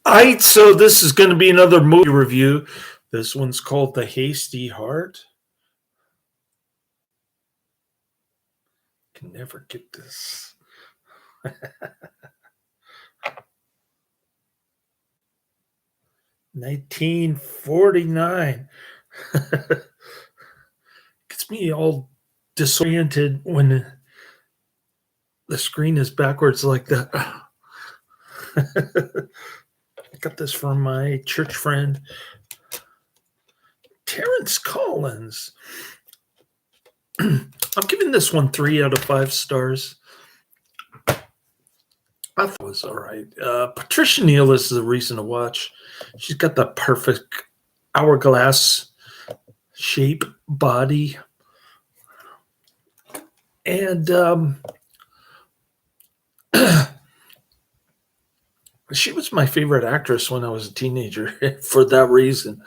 So this is going to be another movie review. This one's called The Hasty Heart. Can never get this. 1949. Gets me all disoriented when the screen is backwards like that. I got this from my church friend, Terrence Collins. I'm giving this one 3 out of 5 stars. I thought it was all right. Patricia Neal is the reason to watch. She's got the perfect hourglass shape body. And she was my favorite actress when I was a teenager for that reason.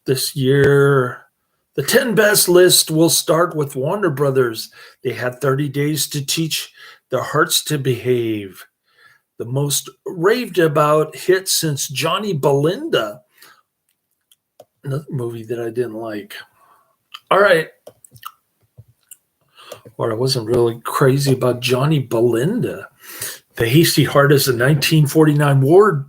This year, the 10 best list will start with Warner Brothers. They had 30 days to teach their hearts to behave. The most raved about hit since Johnny Belinda. Another movie that I didn't like. All right. Or I wasn't really crazy about Johnny Belinda. The Hasty Heart is a 1949 war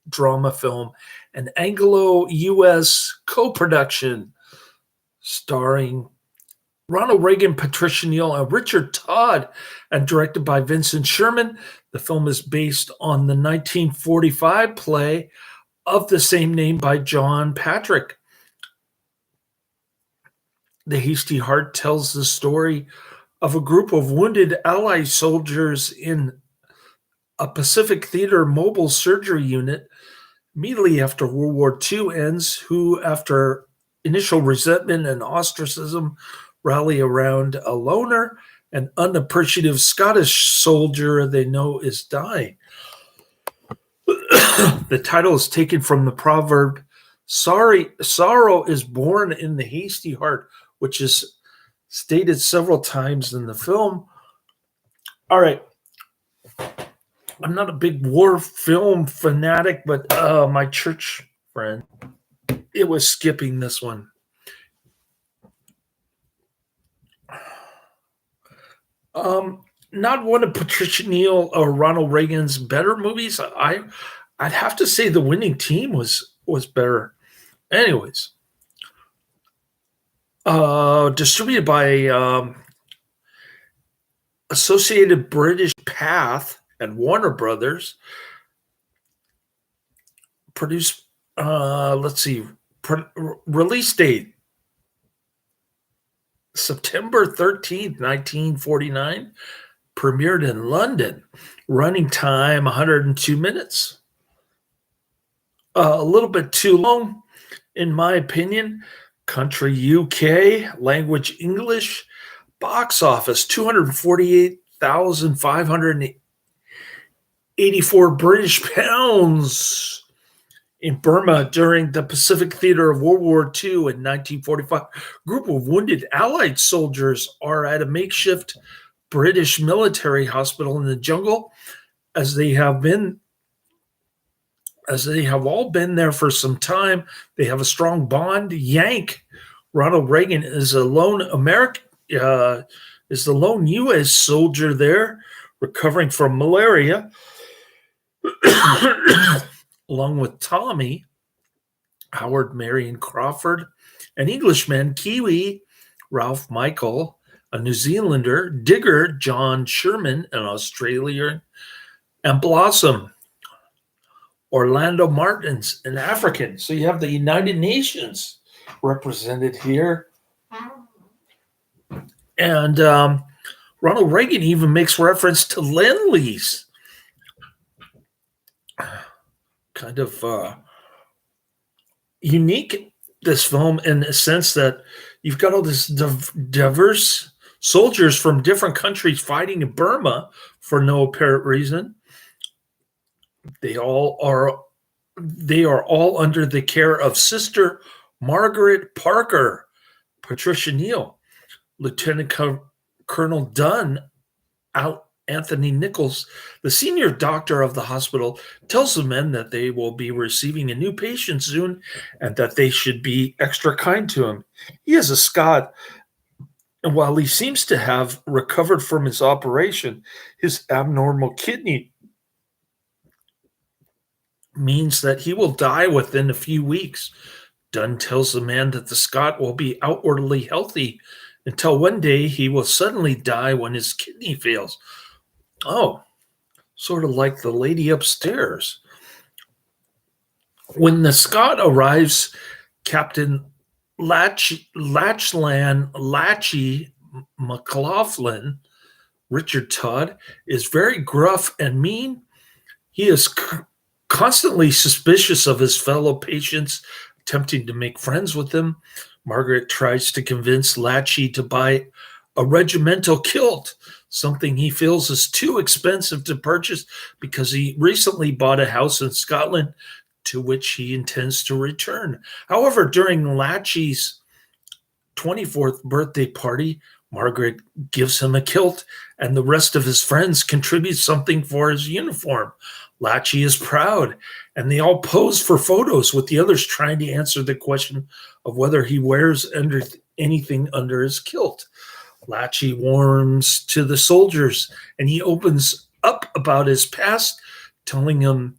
drama film, an Anglo-U.S. co-production starring Ronald Reagan, Patricia Neal, and Richard Todd, and directed by Vincent Sherman. The film is based on the 1945 play of the same name by John Patrick. The Hasty Heart tells the story of a group of wounded Allied soldiers in a Pacific Theater mobile surgery unit immediately after World War II ends, who, after initial resentment and ostracism, rally around a loner and unappreciative Scottish soldier they know is dying. The title is taken from the proverb, sorrow is born in the hasty heart, which is stated several times in the film. All right. I'm not a big war film fanatic, but my church friend, it was skipping this one. Not one of Patricia Neal or Ronald Reagan's better movies. I'd have to say The Winning Team was better. Anyways, distributed by Associated British Path and Warner Brothers. Produced, release date September 13th, 1949. Premiered in London. Running time 102 minutes. A little bit too long, in my opinion. Country UK, language English. Box office 248,584 British pounds in Burma during the Pacific Theater of World War II in 1945. A group of wounded Allied soldiers are at a makeshift British military hospital in the jungle, as they have all been there for some time. They have a strong bond. Yank Ronald Reagan is a lone lone U.S. soldier there, recovering from malaria, along with Tommy, Howard Marion Crawford, an Englishman, Kiwi, Ralph Michael, a New Zealander, Digger, John Sherman, an Australian, and Blossom, Orlando Martins, an African. So you have the United Nations represented here. And Ronald Reagan even makes reference to Lend-Lease. Kind of unique, this film, in the sense that you've got all this diverse soldiers from different countries fighting in Burma for no apparent reason. They are all under the care of Sister Margaret Parker, Patricia Neal, Lieutenant Colonel Dunn Anthony Nichols, the senior doctor of the hospital, tells the men that they will be receiving a new patient soon and that they should be extra kind to him. He is a Scot, and while he seems to have recovered from his operation, his abnormal kidney means that he will die within a few weeks. Dunn tells the man that the Scot will be outwardly healthy until one day he will suddenly die when his kidney fails. Oh, sort of like the lady upstairs. When the Scot arrives, Captain Latchy McLaughlin, Richard Todd, is very gruff and mean. He is constantly suspicious of his fellow patients, attempting to make friends with them. Margaret tries to convince Latchy to buy a regimental kilt, something he feels is too expensive to purchase because he recently bought a house in Scotland to which he intends to return. However, during Latchy's 24th birthday party, Margaret gives him a kilt, and the rest of his friends contribute something for his uniform. Latchy is proud, and they all pose for photos with the others trying to answer the question of whether he wears anything under his kilt. Latchy warms to the soldiers, and he opens up about his past, telling them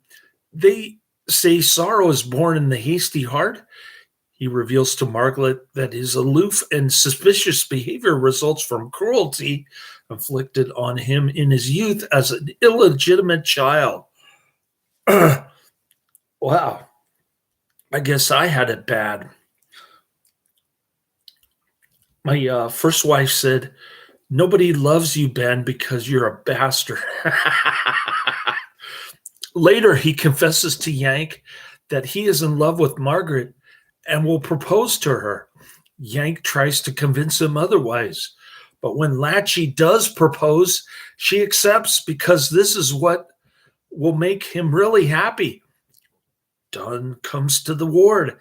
they say sorrow is born in the hasty heart. He reveals to Margaret that his aloof and suspicious behavior results from cruelty inflicted on him in his youth as an illegitimate child. Wow. I guess I had it bad. My first wife said, "Nobody loves you, Ben, because you're a bastard." Later, he confesses to Yank that he is in love with Margaret and will propose to her. Yank tries to convince him otherwise. But when Latchy does propose, she accepts because this is what will make him really happy. Dunn comes to the ward,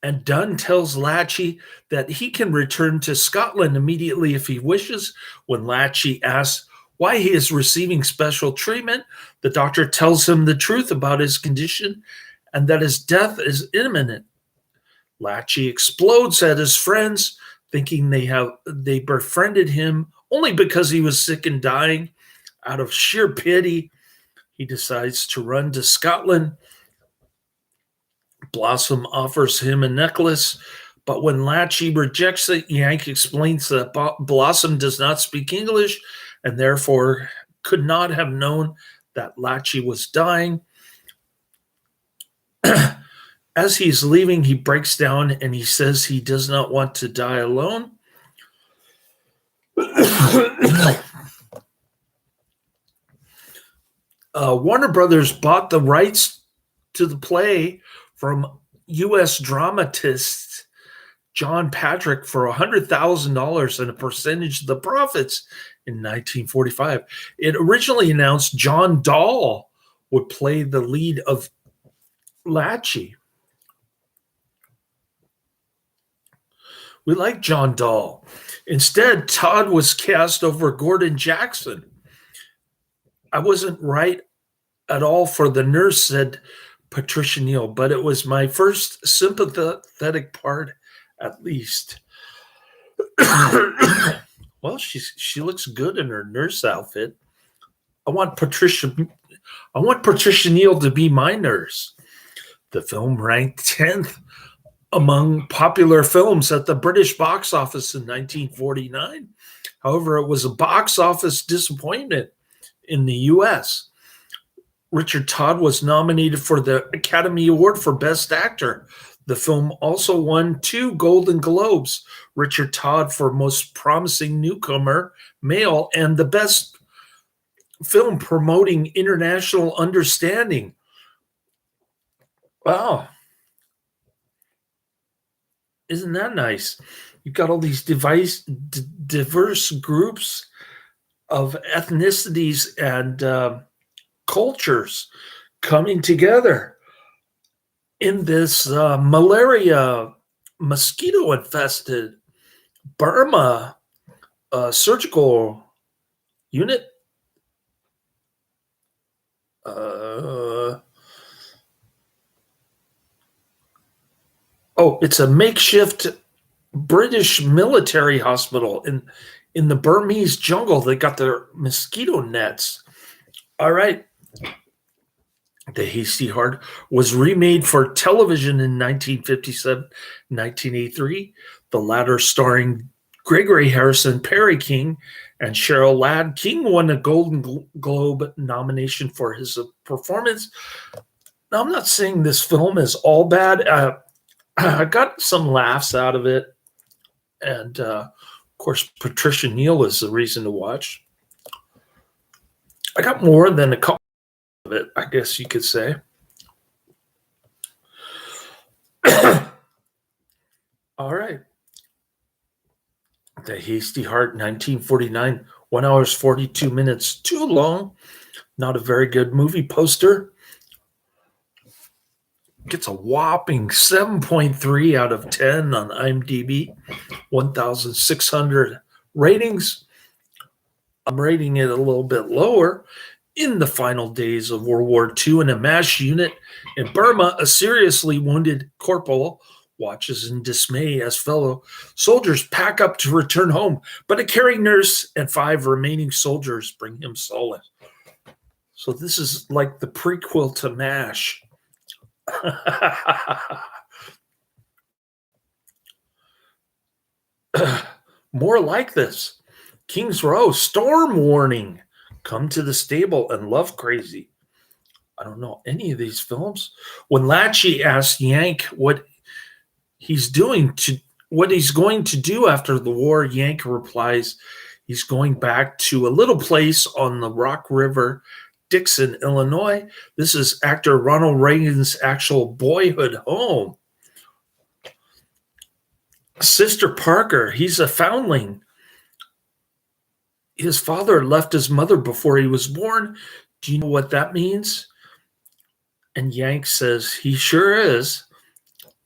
and Dunn tells Latchy that he can return to Scotland immediately if he wishes. When Latchy asks why he is receiving special treatment, the doctor tells him the truth about his condition and that his death is imminent. Latchy explodes at his friends, thinking they befriended him only because he was sick and dying. Out of sheer pity, he decides to run to Scotland. Blossom offers him a necklace, but when Latchy rejects it, Yank explains that Blossom does not speak English and therefore could not have known that Latchy was dying. As he's leaving, he breaks down and he says he does not want to die alone. Warner Brothers bought the rights to the play from U.S. dramatist John Patrick for $100,000 and a percentage of the profits in 1945. It originally announced John Dahl would play the lead of Latchy. We like John Dahl. Instead, Todd was cast over Gordon Jackson. "I wasn't right at all for the nurse," said Patricia Neal, "but it was my first sympathetic part, at least." Well, she looks good in her nurse outfit. I want Patricia Neal to be my nurse. The film ranked 10th among popular films at the British box office in 1949. However, it was a box office disappointment in the U.S. Richard Todd was nominated for the Academy Award for Best Actor. The film also won 2 Golden Globes, Richard Todd for Most Promising Newcomer Male and the Best Film Promoting International Understanding. Wow. Isn't that nice? You've got all these diverse groups of ethnicities and cultures coming together in this malaria, mosquito-infested Burma surgical unit. Uh, oh, it's a makeshift British military hospital in the Burmese jungle. They got their mosquito nets. All right. The Hasty Heart was remade for television in 1957, 1983, the latter starring Gregory Harrison, Perry King, and Cheryl Ladd. King won a Golden Globe nomination for his performance. Now, I'm not saying this film is all bad. I got some laughs out of it. And, of course, Patricia Neal is the reason to watch. I got more than a couple of it, I guess you could say. All right. The Hasty Heart, 1949, 1 hours, 42 minutes. Too long. Not a very good movie poster. Gets a whopping 7.3 out of 10 on IMDb. 1,600 ratings. I'm rating it a little bit lower. In the final days of World War II, in a MASH unit in Burma, a seriously wounded corporal watches in dismay as fellow soldiers pack up to return home, but a caring nurse and 5 remaining soldiers bring him solace. So this is like the prequel to MASH. More like this. King's Row, storm warning. Come to the stable and love crazy. I don't know any of these films. When Latchy asks Yank what he's going to do after the war, Yank replies he's going back to a little place on the Rock River, Dixon, Illinois. This is actor Ronald Reagan's actual boyhood home. Sister Parker, he's a foundling. His father left his mother before he was born. Do you know what that means? And Yank says, he sure is.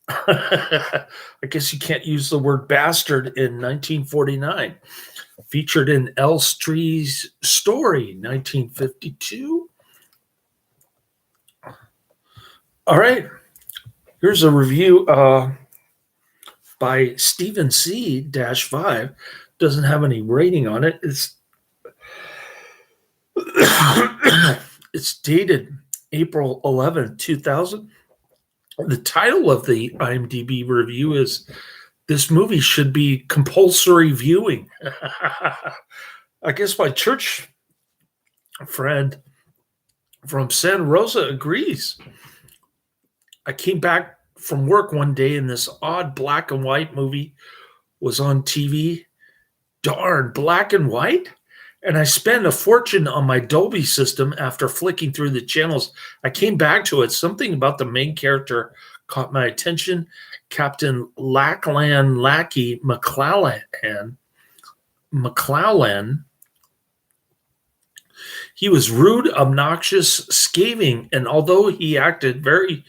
I guess you can't use the word bastard in 1949. Featured in Elstrie's Story, 1952. All right. Here's a review by Stephen C-5. Doesn't have any rating on it. It's dated April 11, 2000. The title of the IMDb review is "This movie should be compulsory viewing." I guess my church friend from Santa Rosa agrees. I came back from work one day and this odd black and white movie was on TV. Darn, black and white? And I spent a fortune on my Dolby system after flicking through the channels. I came back to it. Something about the main character caught my attention. Captain Lackey McClellan. He was rude, obnoxious, scathing, and although he acted very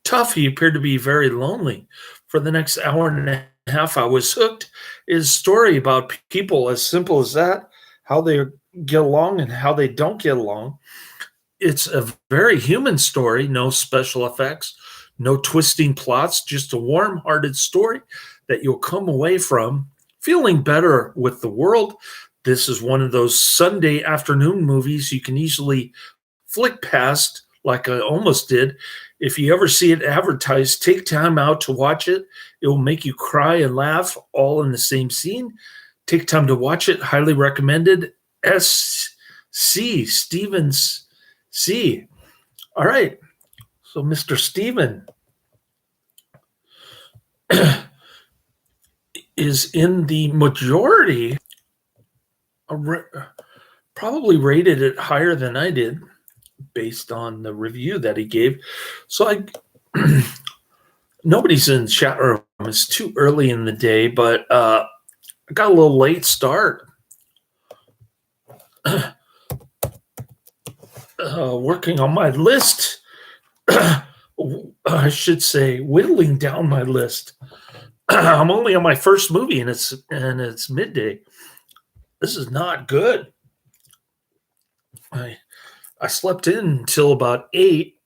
tough, he appeared to be very lonely. For the next hour and a half, I was hooked. His story about people, as simple as that, how they get along and how they don't get along. It's a very human story, no special effects, no twisting plots, just a warm-hearted story that you'll come away from feeling better with the world. This is one of those Sunday afternoon movies you can easily flick past, like I almost did. If you ever see it advertised, take time out to watch it. It will make you cry and laugh all in the same scene. Take time to watch it. Highly recommended. S.C. Stevens C. All right. So Mr. Steven is in the majority, probably rated it higher than I did based on the review that he gave. So nobody's in the chat room. It's too early in the day, but I got a little late start. Working on my list. I should say whittling down my list. I'm only on my first movie and it's midday. This is not good. I I slept in until about 8.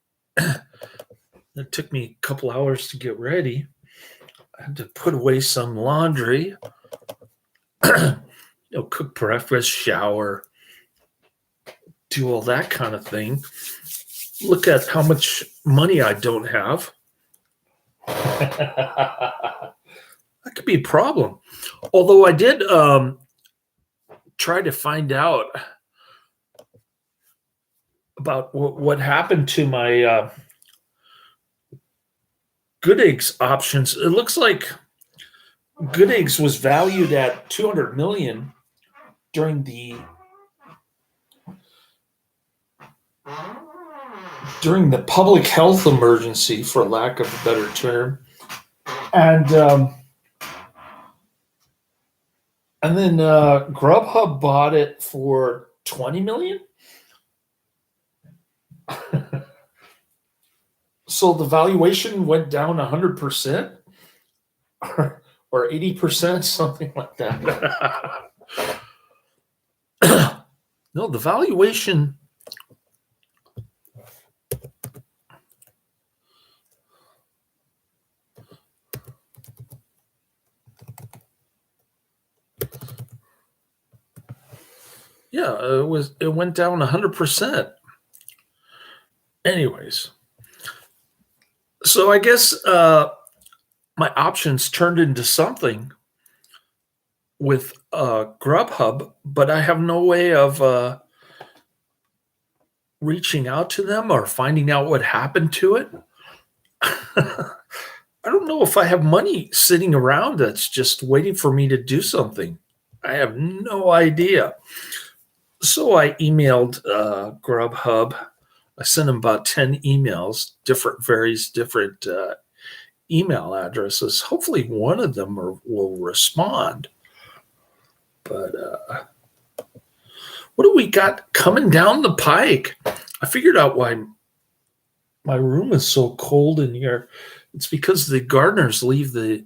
It took me a couple hours to get ready. I had to put away some laundry, cook breakfast, shower, do all that kind of thing. Look at how much money I don't have. That could be a problem. Although I did try to find out about what happened to my Good Eggs options. It looks like Good Eggs was valued at $200 million during the public health emergency, for lack of a better term, and then Grubhub bought it for $20 million. So the valuation went down 100%, or 80%, something like that. No, the valuation. Yeah, it went down 100%. Anyways, so I guess my options turned into something with Grubhub, but I have no way of reaching out to them or finding out what happened to it. I don't know if I have money sitting around that's just waiting for me to do something. I have no idea. So I emailed Grubhub. I sent them about 10 emails, various different email addresses. Hopefully one of them will respond. But what do we got coming down the pike? I figured out why my room is so cold in here. It's because the gardeners leave the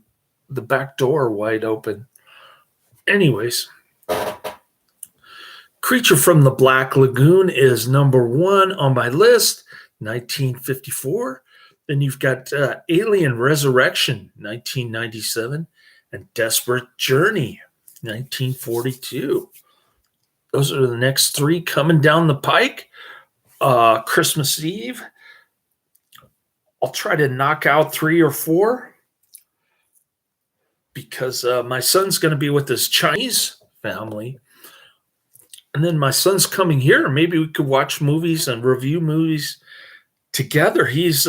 back door wide open. Anyways, Creature from the Black Lagoon is number 1 on my list, 1954. Then you've got Alien Resurrection, 1997, and Desperate Journey, 1942. Those are the next 3 coming down the pike. Christmas Eve, I'll try to knock out 3 or 4 because my son's going to be with his Chinese family. And then my son's coming here. Maybe we could watch movies and review movies together. He's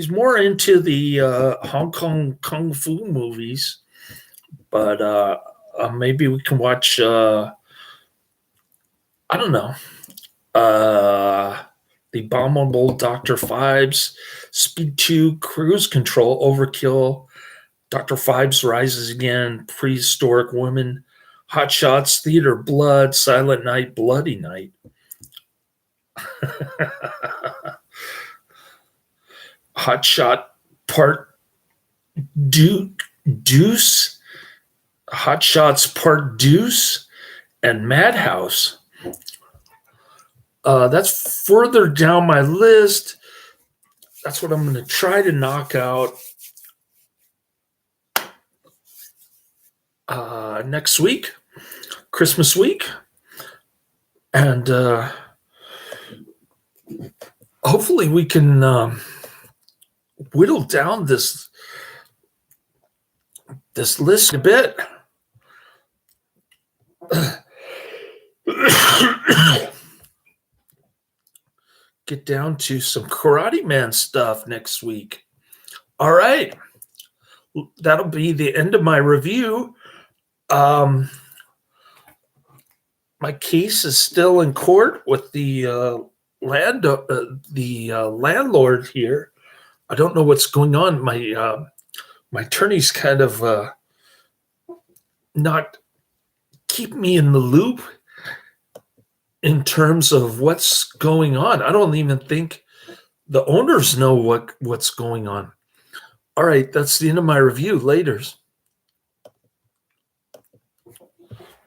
more into the Hong Kong Kung Fu movies, but maybe we can watch, I don't know, The Abominable Dr. Phibes, Speed 2, Cruise Control, Overkill, Dr. Phibes Rises Again, Prehistoric Woman, Hot Shots, Theater Blood, Silent Night, Bloody Night. Hot Shot Part Deuce, Hot Shots Part Deuce, and Madhouse. That's further down my list. That's what I'm going to try to knock out next week, Christmas week. And hopefully we can whittle down this list a bit. Get down to some Karate Man stuff next week. All right. That'll be the end of my review. My case is still in court with the landlord here. I don't know what's going on. My attorney's kind of not keeping me in the loop in terms of what's going on. I don't even think the owners know what's going on. All right, that's the end of my review. Laters.